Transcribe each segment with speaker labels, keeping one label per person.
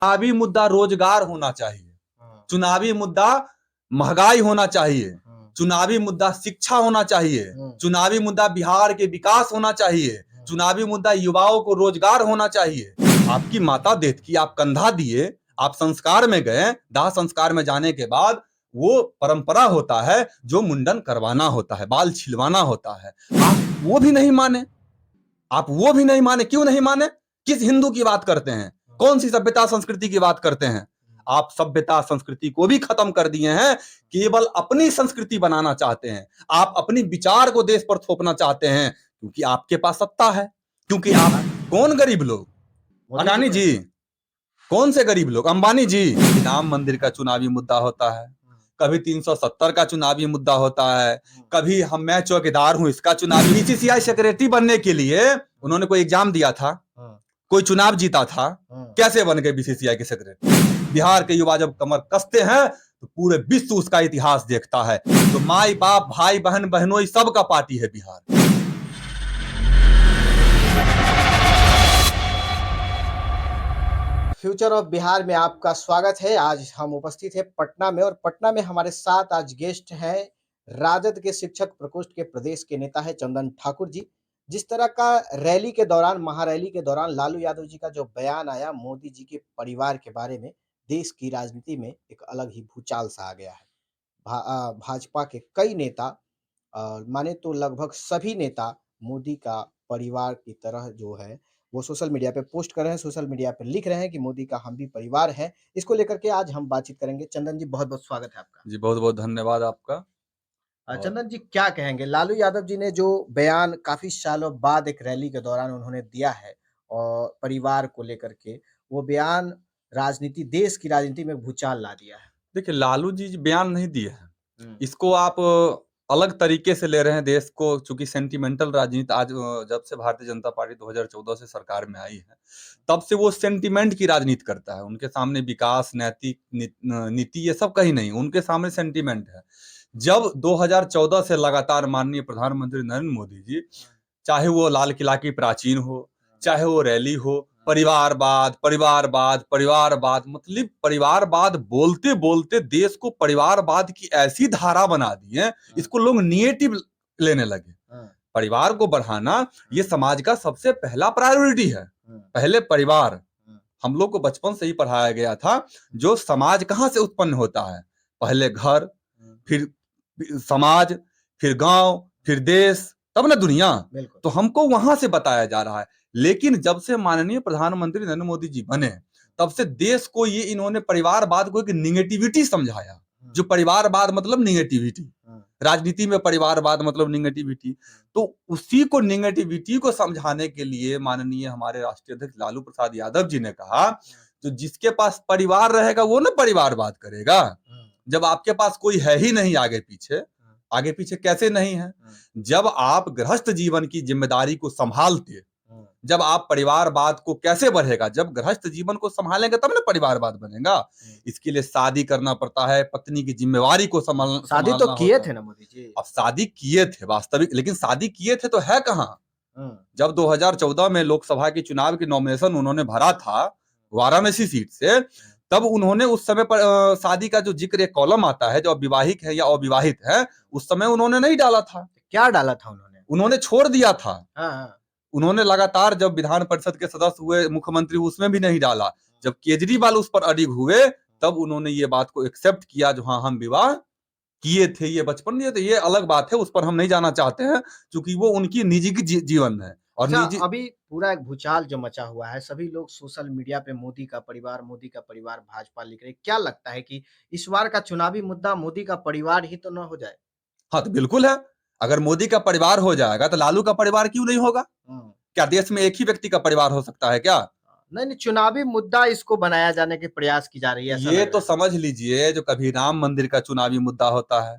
Speaker 1: चुनावी मुद्दा रोजगार होना चाहिए, चुनावी मुद्दा महंगाई होना चाहिए, चुनावी मुद्दा शिक्षा होना चाहिए, चुनावी मुद्दा बिहार के विकास होना चाहिए, चुनावी मुद्दा युवाओं को रोजगार होना चाहिए। आपकी माता देख की आप कंधा दिए, आप संस्कार में गए, दाह संस्कार में जाने के बाद वो परंपरा होता है जो मुंडन करवाना होता है, बाल छिलवाना होता है, आप वो भी नहीं माने। आप वो भी नहीं माने, क्यों नहीं माने? किस हिंदू की बात करते हैं? कौन सी सभ्यता संस्कृति की बात करते हैं? आप सभ्यता संस्कृति को भी खत्म कर दिए हैं, केवल अपनी संस्कृति बनाना चाहते हैं, आप अपनी विचार को देश पर थोपना चाहते हैं, क्योंकि आपके पास सत्ता है। क्योंकि आप कौन गरीब लोग? अडानी जी, कौन से गरीब लोग? अंबानी जी। राम मंदिर का चुनावी मुद्दा होता है, कभी 370 का चुनावी मुद्दा होता है, कभी मैं चौकीदार हूं इसका चुनावी। बीसीसीआई सेक्रेटरी बनने के लिए उन्होंने कोई एग्जाम दिया था, कोई चुनाव जीता था, कैसे बन गए बीसीसीआई के सेक्रेटरी? बिहार के युवा जब कमर कसते हैं तो पूरे विश्व उसका इतिहास देखता है। तो माई बाप भाई बहन बहनोई सबका पार्टी है बिहार।
Speaker 2: फ्यूचर ऑफ बिहार में आपका स्वागत है। आज हम उपस्थित हैं पटना में, और पटना में हमारे साथ आज गेस्ट हैं राजद के शिक्षक प्रकोष्ठ के प्रदेश के नेता है चंदन ठाकुर जी। जिस तरह का रैली के दौरान, महारैली के दौरान लालू यादव जी का जो बयान आया मोदी जी के परिवार के बारे में, देश की राजनीति में एक अलग ही भूचाल सा आ गया है। भाजपा के कई नेता, माने तो लगभग सभी नेता मोदी का परिवार की तरह जो है वो सोशल मीडिया पे पोस्ट कर रहे हैं, सोशल मीडिया पे लिख रहे हैं कि मोदी का हम भी परिवार है। इसको लेकर के आज हम बातचीत करेंगे। चंदन जी, बहुत बहुत स्वागत है आपका।
Speaker 1: जी बहुत बहुत धन्यवाद आपका।
Speaker 2: चंदन जी, क्या कहेंगे? लालू यादव जी ने जो बयान काफी सालों बाद एक रैली के दौरान उन्होंने दिया है और परिवार को लेकर के, वो बयान राजनीति, देश की राजनीति में भूचाल ला दिया है।
Speaker 1: देखिए, लालू जी बयान नहीं दिए हैं, इसको आप अलग तरीके से ले रहे हैं देश को, चूंकि सेंटिमेंटल राजनीति आज जब से भारतीय जनता पार्टी 2014 से सरकार में आई है, तब से वो सेंटिमेंट की राजनीति करता है। उनके सामने विकास, नैतिक नीति ये सब कहीं नहीं, उनके सामने सेंटिमेंट है। जब 2014 से लगातार माननीय प्रधानमंत्री नरेंद्र मोदी जी, चाहे वो लाल किला की प्राचीन हो, चाहे वो रैली हो, परिवारवाद परिवारवाद परिवारवाद, मतलब परिवारवाद बोलते बोलते देश को परिवारवाद की ऐसी धारा बना दी है, इसको लोग निगेटिव लेने लगे। परिवार को बढ़ाना ये समाज का सबसे पहला प्रायोरिटी है। पहले परिवार, हम लोग को बचपन से ही पढ़ाया गया था, जो समाज कहाँ से उत्पन्न होता है, पहले घर, फिर समाज, फिर गांव, फिर देश, तब ना दुनिया। तो हमको वहां से बताया जा रहा है। लेकिन जब से माननीय प्रधानमंत्री नरेंद्र मोदी जी बने, तब से देश को ये इन्होंने परिवारवाद को एक निगेटिविटी समझाया। जो परिवारवाद मतलब निगेटिविटी, राजनीति में परिवारवाद मतलब निगेटिविटी। तो उसी को, निगेटिविटी को समझाने के लिए माननीय हमारे राष्ट्रीय अध्यक्ष लालू प्रसाद यादव जी ने कहा, तो जिसके पास परिवार रहेगा वो ना परिवारवाद करेगा। जब आपके पास कोई है ही नहीं आगे पीछे, आगे पीछे कैसे नहीं है? जब आप गृहस्थ जीवन की जिम्मेदारी को संभालते, जब आप परिवारवाद को कैसे बढ़ेगा? जब गृहस्थ जीवन को संभालेंगे तब ना परिवारवाद बनेगा। इसके लिए शादी करना पड़ता है, पत्नी की जिम्मेवारी को संभालना।
Speaker 2: शादी तो किए थे ना मोदी जी?
Speaker 1: अब शादी किए थे वास्तविक, लेकिन शादी किए थे तो है कहाँ? जब 2014 में लोकसभा की चुनाव की नॉमिनेशन उन्होंने भरा था वाराणसी सीट से, तब उन्होंने उस समय पर शादी का जो जिक्र, एक कॉलम आता है जो विवाहित है या अविवाहित है, उस समय उन्होंने नहीं डाला था।
Speaker 2: क्या डाला था उन्होंने?
Speaker 1: उन्होंने छोड़ दिया था।
Speaker 2: हाँ।
Speaker 1: उन्होंने लगातार जब विधान परिषद के सदस्य हुए, मुख्यमंत्री, उसमें भी नहीं डाला। जब केजरीवाल उस पर अडिग हुए, तब उन्होंने ये बात को एक्सेप्ट किया, जो हाँ हम विवाह किए थे, ये बचपन दिए थे। ये अलग बात है, उस पर हम नहीं जाना चाहते हैं, क्योंकि वो उनकी निजी की जीवन है। और निजी
Speaker 2: अभी पूरा एक भूचाल जो मचा हुआ है, सभी लोग सोशल मीडिया पे मोदी का परिवार, मोदी का परिवार, भाजपा लिख रहे। क्या लगता है कि इस बार का चुनावी मुद्दा मोदी का परिवार ही तो न हो जाए?
Speaker 1: हाँ, तो बिल्कुल है। अगर मोदी का परिवार हो जाएगा तो लालू का परिवार क्यों नहीं होगा? क्या देश में एक ही व्यक्ति का परिवार हो सकता है क्या?
Speaker 2: नहीं, चुनावी मुद्दा इसको बनाया जाने के प्रयास की जा रही है।
Speaker 1: ये तो समझ लीजिए, जो कभी राम मंदिर का चुनावी मुद्दा होता है,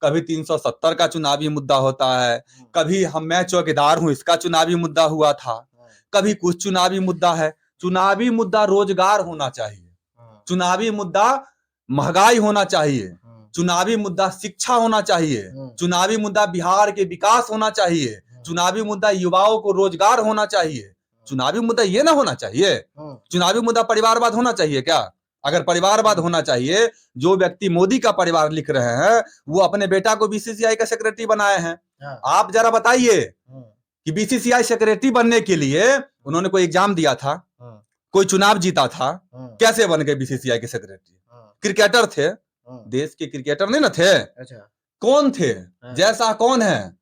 Speaker 1: कभी 370 का चुनावी मुद्दा होता है, कभी मैं चौकीदार हूं इसका चुनावी मुद्दा हुआ था, कभी कुछ चुनावी मुद्दा है। चुनावी मुद्दा रोजगार होना चाहिए, चुनावी मुद्दा महंगाई होना चाहिए, चुनावी मुद्दा शिक्षा होना चाहिए, चुनावी मुद्दा बिहार के विकास होना चाहिए, चुनावी मुद्दा युवाओं को रोजगार होना चाहिए। चुनावी मुद्दा ये ना होना चाहिए। चुनावी मुद्दा परिवारवाद होना चाहिए क्या? अगर परिवारवाद होना चाहिए, जो व्यक्ति मोदी का परिवार लिख रहे हैं वो अपने बेटा को बीसीसीआई का सेक्रेटरी बनाए हैं। आप जरा बताइए कि बीसीसीआई सेक्रेटरी बनने के लिए उन्होंने कोई एग्जाम दिया था, कोई चुनाव जीता था, कैसे बन गए बीसीसीआई के सेक्रेटरी? क्रिकेटर थे, देश के क्रिकेटर नहीं ना थे?
Speaker 2: अच्छा,
Speaker 1: कौन थे? जैसा कौन है?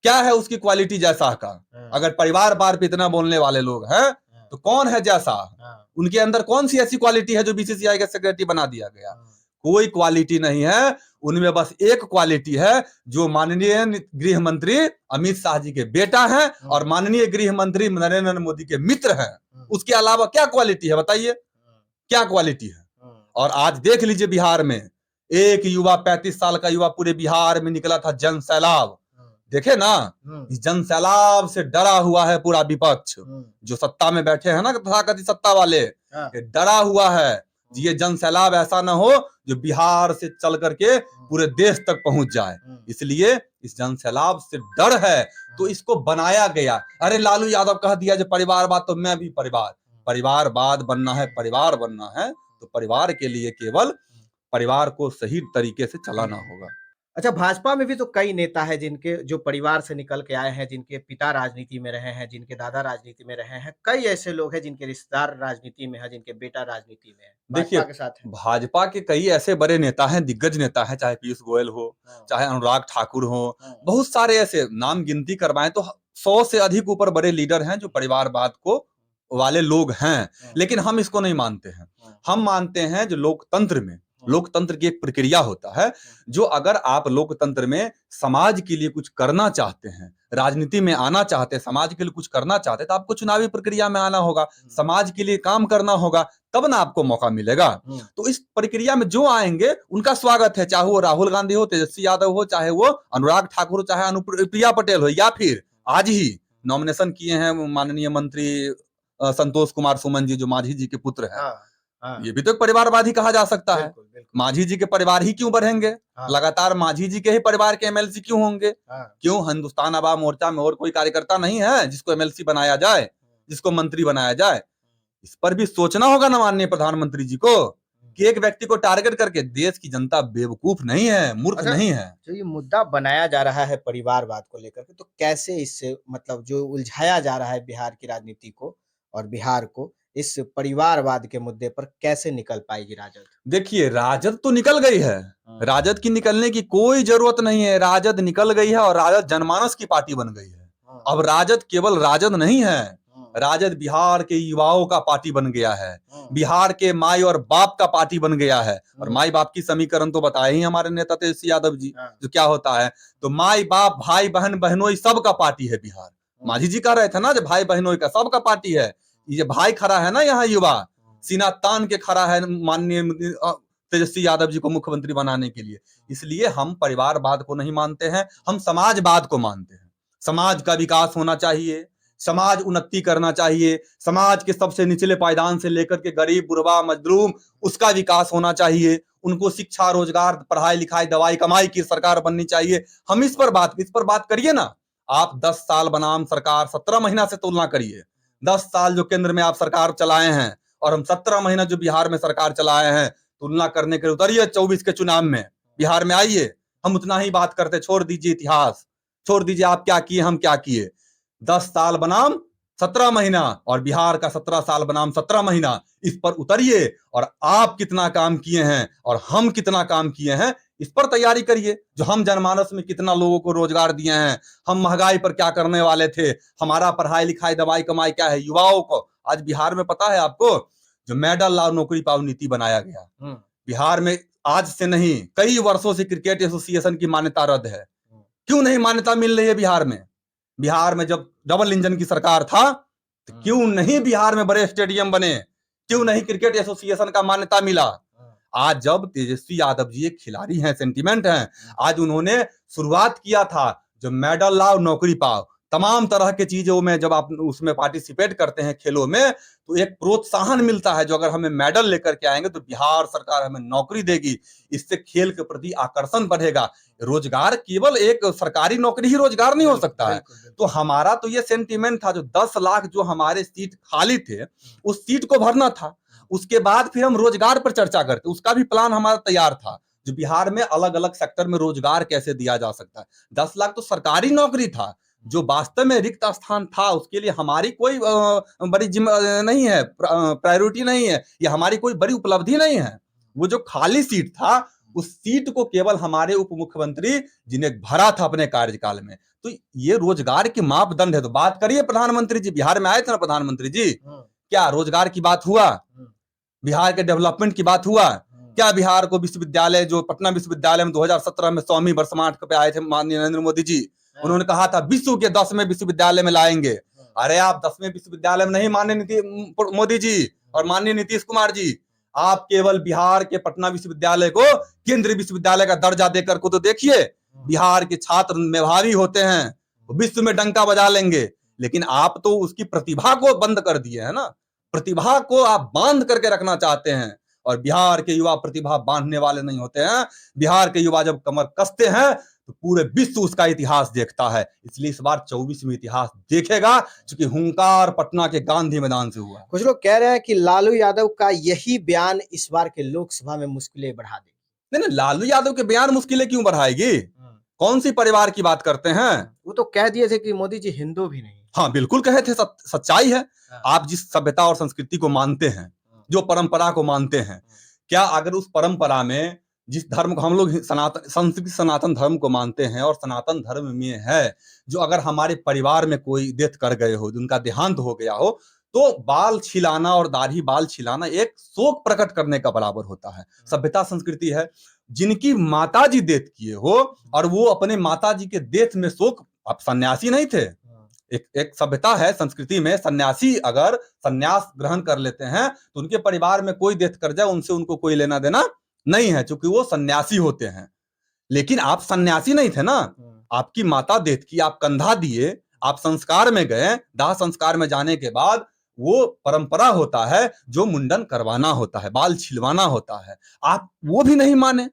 Speaker 1: क्या है उसकी क्वालिटी जैसा का? अगर परिवारवाद पे इतना बोलने वाले लोग हैं तो कौन है जैसा? उनके अंदर कौन सी ऐसी क्वालिटी है जो बीसीसीआई का सेक्रेटरी बना दिया गया? कोई क्वालिटी नहीं है उनमें, बस एक क्वालिटी है जो माननीय गृह मंत्री अमित शाह जी के बेटा हैं और माननीय गृह मंत्री नरेंद्र मोदी के मित्र हैं। उसके अलावा क्या क्वालिटी है बताइए? क्या क्वालिटी है? और आज देख लीजिए बिहार में एक युवा 35 साल का युवा पूरे बिहार में निकला था, जन सैलाब। देखे ना, इस जन सैलाब से डरा हुआ है पूरा विपक्ष, जो सत्ता में बैठे हैं ना तथाकथित सत्ता वाले, ये डरा हुआ है ये जन सैलाब ऐसा ना हो जो बिहार से चल करके पूरे देश तक पहुंच जाए। इसलिए इस जन सैलाब से डर है तो इसको बनाया गया। अरे लालू यादव कह दिया जो परिवारवाद, तो मैं भी परिवारवाद बनना है, परिवार बनना है तो परिवार के लिए केवल परिवार को सही तरीके से चलाना होगा।
Speaker 2: अच्छा, भाजपा में भी तो कई नेता हैं जिनके जो परिवार से निकल के आए हैं, जिनके पिता राजनीति में रहे हैं, जिनके दादा राजनीति में रहे हैं। कई ऐसे लोग हैं जिनके रिश्तेदार राजनीति में है, जिनके बेटा राजनीति में है।
Speaker 1: देखिए,
Speaker 2: भाजपा के साथ है।
Speaker 1: भाजपा के कई ऐसे बड़े नेता हैं, दिग्गज नेता हैं, चाहे पीयूष गोयल हो, चाहे अनुराग ठाकुर हो, बहुत सारे ऐसे नाम गिनती करवाएं तो 100 से अधिक ऊपर बड़े लीडर हैं जो परिवारवाद को वाले लोग हैं। लेकिन हम इसको नहीं मानते हैं। हम मानते हैं जो लोकतंत्र की एक प्रक्रिया होता है, जो अगर आप लोकतंत्र में समाज के लिए कुछ करना चाहते हैं, राजनीति में आना चाहते हैं, समाज के लिए कुछ करना चाहते हैं, तो आपको चुनावी प्रक्रिया में आना होगा, समाज के लिए काम करना होगा, तब ना आपको मौका मिलेगा। तो इस प्रक्रिया में जो आएंगे उनका स्वागत है, चाहे वो राहुल गांधी हो, तेजस्वी यादव हो, चाहे वो अनुराग ठाकुर हो, चाहे अनुप्रिया पटेल हो, या फिर आज ही नॉमिनेशन किए हैं माननीय मंत्री संतोष कुमार सुमन जी, जो मांझी जी के पुत्र हैं। ये भी तो एक परिवारवाद ही कहा जा सकता है। मांझी जी के परिवार ही क्यों बढ़ेंगे? लगातार मांझी जी के ही परिवार के एमएलसी क्यों होंगे? क्यों हिंदुस्तान आवाम मोर्चा में और कोई कार्यकर्ता नहीं है जिसको एमएलसी बनाया जाए, जिसको मंत्री बनाया जाए? इस पर भी सोचना होगा ना माननीय प्रधानमंत्री जी को, कि एक व्यक्ति को टारगेट करके देश की जनता बेवकूफ नहीं है, मूर्ख नहीं है।
Speaker 2: तो ये मुद्दा बनाया जा रहा है परिवारवाद को लेकर के, तो कैसे इससे मतलब जो उलझाया जा रहा है बिहार की राजनीति को और बिहार को, इस परिवारवाद के मुद्दे पर कैसे निकल पाएगी राजद?
Speaker 1: देखिए, राजद तो निकल गई है, राजद की निकलने की कोई जरूरत नहीं है। राजद निकल गई है और राजद जनमानस की पार्टी बन गई है। अब राजद केवल राजद नहीं है, राजद बिहार के युवाओं का पार्टी बन गया है, बिहार के माई और बाप का पार्टी बन गया है। और माई बाप की समीकरण तो बताए ही हमारे नेता तेजस्वी यादव जी, जो क्या होता है, तो माई बाप, भाई बहन, बहनोई सब का पार्टी है बिहार। मांझी जी कह रहे थे ना, जो भाई बहनोई का सब का पार्टी है। ये भाई खड़ा है ना यहाँ, युवा सीना तान के खड़ा है माननीय तेजस्वी यादव जी को मुख्यमंत्री बनाने के लिए। इसलिए हम परिवारवाद को नहीं मानते हैं, हम समाजवाद को मानते हैं। समाज का विकास होना चाहिए, समाज उन्नति करना चाहिए, समाज के सबसे निचले पायदान से लेकर के गरीब, बुढ़वा, मजलूम, उसका विकास होना चाहिए। उनको शिक्षा, रोजगार, पढ़ाई लिखाई, दवाई, कमाई की सरकार बननी चाहिए। हम इस पर बात करिए ना। आप 10 साल बनाम सरकार 17 महीना से तुलना करिए। 10 साल जो केंद्र में आप सरकार चलाए हैं और हम 17 महीना जो बिहार में सरकार चलाए हैं, तुलना करने के उतरिए 24 के चुनाव में, बिहार में आइए, हम उतना ही बात करते। छोड़ दीजिए इतिहास, छोड़ दीजिए आप क्या किए, हम क्या किए। 10 साल बनाम 17 महीना और बिहार का 17 साल बनाम 17 महीना, इस पर उतरिए और आप कितना काम किए हैं और हम कितना काम किए हैं, इस पर तैयारी करिए। जो हम जनमानस में कितना लोगों को रोजगार दिए हैं, हम महंगाई पर क्या करने वाले थे, हमारा पढ़ाई लिखाई, दवाई कमाई क्या है, युवाओं को आज बिहार में पता है आपको, जो मेडल ला नौकरी पाओ नीति बनाया गया बिहार में, आज से नहीं कई वर्षों से क्रिकेट एसोसिएशन की मान्यता रद्द है। क्यों नहीं मान्यता मिल रही है बिहार में? बिहार में जब डबल इंजन की सरकार था तो क्यों नहीं बिहार में बड़े स्टेडियम बने, क्यों नहीं क्रिकेट एसोसिएशन का मान्यता मिला? आज जब तेजस्वी यादव जी एक खिलाड़ी हैं, सेंटिमेंट हैं, आज उन्होंने शुरुआत किया था जो मेडल लाओ नौकरी पाओ, तमाम तरह के चीजों में जब आप उसमें पार्टिसिपेट करते हैं खेलों में, तो एक प्रोत्साहन मिलता है, जो अगर हमें मेडल लेकर के आएंगे तो बिहार सरकार हमें नौकरी देगी, इससे खेल के प्रति आकर्षण बढ़ेगा। रोजगार केवल एक सरकारी नौकरी ही रोजगार नहीं हो सकता है। तो हमारा तो ये सेंटीमेंट था, जो 10 लाख जो हमारे सीट खाली थे, उस सीट को भरना था। उसके बाद फिर हम रोजगार पर चर्चा करते, उसका भी प्लान हमारा तैयार था, जो बिहार में अलग अलग सेक्टर में रोजगार कैसे दिया जा सकता है। 10 लाख तो सरकारी नौकरी था, जो वास्तव में रिक्त स्थान था उसके लिए हमारी कोई बड़ी नहीं है, प्रायोरिटी नहीं है, या हमारी कोई बड़ी उपलब्धि नहीं है। वो जो खाली सीट था, उस सीट को केवल हमारे उप मुख्यमंत्री जिन्हें भरा था अपने कार्यकाल में। तो ये रोजगार के मापदंड है। तो बात करिए प्रधानमंत्री जी, बिहार में आए थे ना प्रधानमंत्री जी, क्या रोजगार की बात हुआ? बिहार के डेवलपमेंट की बात हुआ? क्या बिहार को विश्वविद्यालय, जो पटना विश्वविद्यालय में 2017 में 100वीं वर्षगांठ पे आए थे माननीय नरेंद्र मोदी जी, उन्होंने कहा था विश्व के 10वें विश्वविद्यालय में लाएंगे। अरे आप 10वें विश्वविद्यालय में नहीं माननीय मोदी जी और माननीय नीतीश कुमार जी, आप केवल बिहार के पटना विश्वविद्यालय को केंद्रीय विश्वविद्यालय का दर्जा देकर को तो देखिए। बिहार के छात्र मेधावी होते हैं, विश्व में डंका बजा लेंगे, लेकिन आप तो उसकी प्रतिभा को बंद कर दिए है ना। प्रतिभा को आप बांध करके रखना चाहते हैं, और बिहार के युवा प्रतिभा बांधने वाले नहीं होते हैं। बिहार के युवा जब कमर कसते हैं तो पूरे विश्व उसका इतिहास देखता है। इसलिए इस बार 24वीं इतिहास देखेगा, क्योंकि हुंकार पटना के गांधी मैदान से हुआ।
Speaker 2: कुछ लोग कह रहे हैं कि लालू यादव का यही बयान इस बार के लोकसभा में मुश्किलें बढ़ा देगी।
Speaker 1: नहीं, लालू यादव के बयान मुश्किलें क्यों बढ़ाएगी? कौन सी परिवार की बात करते हैं?
Speaker 2: वो तो कह दिए थे कि मोदी जी हिंदू भी नहीं।
Speaker 1: हाँ, बिल्कुल कहे थे, सच्चाई है। आप जिस सभ्यता और संस्कृति को मानते हैं, जो परंपरा को मानते हैं, क्या अगर उस परंपरा में जिस धर्म को हम लोग सनातन धर्म को मानते हैं, और सनातन धर्म में है जो अगर हमारे परिवार में कोई डेथ कर गए हो, उनका देहांत हो गया हो, तो बाल छिलाना और दाढ़ी बाल छिलाना एक शोक प्रकट करने का बराबर होता है। सभ्यता संस्कृति है। जिनकी माताजी डेथ किए हो और वो अपने माताजी के डेथ में शोक, आप सन्यासी नहीं थे। एक सभ्यता है, संस्कृति में सन्यासी अगर सन्यास ग्रहण कर लेते हैं तो उनके परिवार में कोई डेथ कर जाए, उनसे उनको कोई लेना देना नहीं है, क्योंकि वो सन्यासी होते हैं। लेकिन आप सन्यासी नहीं थे ना। आपकी माता डेथ की, आप कंधा दिए, आप संस्कार में गए। दाह संस्कार में जाने के बाद वो परंपरा होता है जो मुंडन करवाना होता है, बाल छिलवाना होता है। आप वो भी नहीं माने।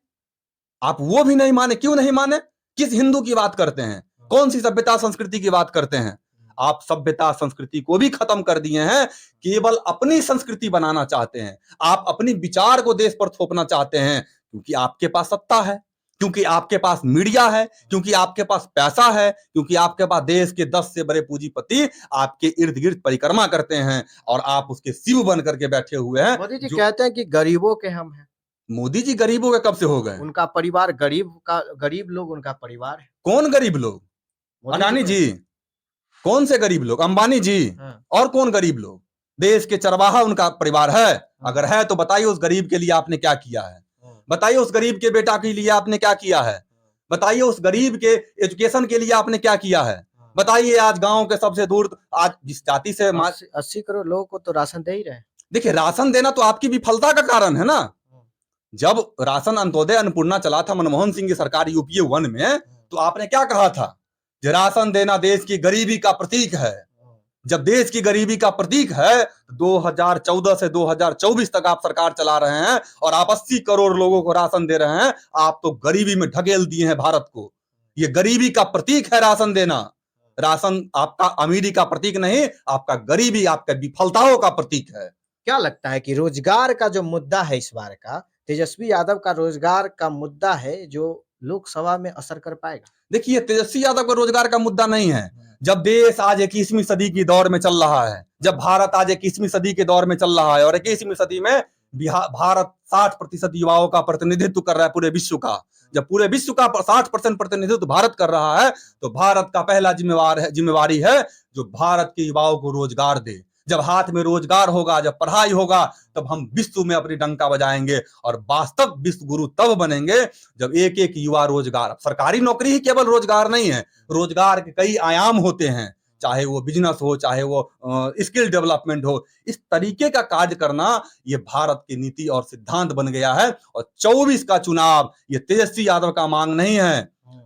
Speaker 1: आप वो भी नहीं माने। क्यों नहीं माने? किस हिंदू की बात करते हैं? कौन सी सभ्यता संस्कृति की बात करते हैं? आप सभ्यता संस्कृति को भी खत्म कर दिए हैं, केवल अपनी संस्कृति बनाना चाहते हैं। आप अपनी विचार को देश पर थोपना चाहते हैं, क्योंकि आपके पास सत्ता है, क्योंकि आपके पास मीडिया है, क्योंकि आपके पास पैसा है, क्योंकि आपके पास देश के 10 से बड़े पूंजीपति आपके इर्द गिर्द परिक्रमा करते हैं, और आप उसके शिव बन करके बैठे हुए हैं।
Speaker 2: मोदी जी कहते हैं कि गरीबों के हम हैं।
Speaker 1: मोदी जी गरीबों के कब से हो गए?
Speaker 2: उनका परिवार गरीब लोग उनका परिवार है।
Speaker 1: कौन गरीब लोग? अडानी जी? कौन से गरीब लोग? अंबानी जी? और कौन गरीब लोग? देश के चरवाहा उनका परिवार है। अगर है तो बताइए उस गरीब के लिए आपने क्या किया है? बताइए उस गरीब के बेटा के लिए आपने क्या किया है? बताइए उस गरीब के एजुकेशन के लिए आपने क्या किया है? बताइए आज गांव के सबसे दूर, आज जिस जाति से
Speaker 2: 80 करोड़ लोगों को तो राशन दे ही रहे।
Speaker 1: देखिए, राशन देना तो आपकी विफलता का कारण है ना। जब राशन अंत्योदय अन्नपूर्णा चला था मनमोहन सिंह की सरकार यूपीए 1 में, तो आपने क्या कहा था? राशन देना देश की गरीबी का प्रतीक है। जब देश की गरीबी का प्रतीक है, 2014 से 2024 तक आप सरकार चला रहे हैं और आप 80 करोड़ लोगों को राशन दे रहे हैं। आप तो गरीबी में ढकेल दिए हैं भारत को। ये गरीबी का प्रतीक है राशन देना। राशन आपका अमीरी का प्रतीक नहीं, आपका गरीबी, आपका विफलताओं का प्रतीक है।
Speaker 2: क्या लगता है कि रोजगार का जो मुद्दा है इस बार का, तेजस्वी यादव का रोजगार का मुद्दा है जो लोकसभा में असर कर पाएगा?
Speaker 1: देखिए, तेजस्वी यादव का रोजगार का मुद्दा नहीं है। जब देश आज 21वीं सदी की दौर में चल रहा है, जब भारत आज 21वीं सदी के दौर में चल रहा है, और 21वीं सदी में भारत 60% युवाओं का प्रतिनिधित्व कर रहा है पूरे विश्व का। जब पूरे विश्व का 60% प्रतिनिधित्व भारत कर रहा है, तो भारत का पहला जिम्मेवारी है जो भारत के युवाओं को रोजगार दे। जब हाथ में रोजगार होगा, जब पढ़ाई होगा, तब हम विश्व में अपनी डंका बजाएंगे, और वास्तव विश्व गुरु तब बनेंगे जब एक एक युवा रोजगार। सरकारी नौकरी ही केवल रोजगार नहीं है, रोजगार के कई आयाम होते हैं, चाहे वो बिजनेस हो, चाहे वो स्किल डेवलपमेंट हो। इस तरीके का कार्य करना ये भारत की नीति और सिद्धांत बन गया है। और 24 का चुनाव ये तेजस्वी यादव का मांग नहीं है,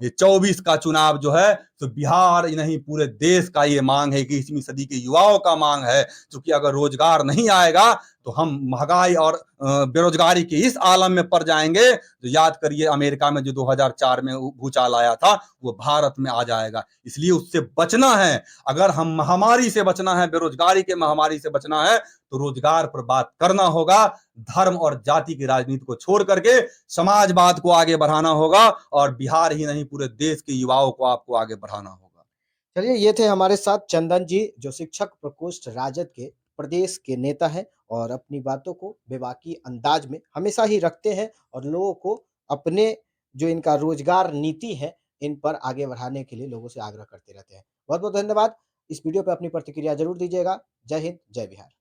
Speaker 1: ये 24 का चुनाव जो है तो बिहार ही नहीं पूरे देश का ये मांग है, 21वीं सदी के युवाओं का मांग है। क्योंकि अगर रोजगार नहीं आएगा तो हम महंगाई और बेरोजगारी के इस आलम में पड़ जाएंगे। तो याद करिए अमेरिका में जो 2004 में भूचाल आया था वो भारत में आ जाएगा। इसलिए उससे बचना है। अगर हम महामारी से बचना है, बेरोजगारी के महामारी से बचना है, तो रोजगार पर बात करना होगा। धर्म और जाति की राजनीति को छोड़ करके समाजवाद को आगे बढ़ाना होगा और बिहार ही नहीं पूरे देश के युवाओं को आपको आगे बढ़ाना होगा।
Speaker 2: चलिए, ये थे हमारे साथ चंदन जी, जो शिक्षक प्रकोष्ठ राजद के प्रदेश के नेता हैं और अपनी बातों को बेबाकी अंदाज में हमेशा ही रखते हैं और लोगों को अपने जो इनका रोजगार नीति है, इन पर आगे बढ़ाने के लिए लोगों से आग्रह करते रहते हैं। बहुत-बहुत धन्यवाद। इस वीडियो पे अपनी प्रतिक्रिया ज़रूर दीजिएगा। जय हिंद, जय बिहार।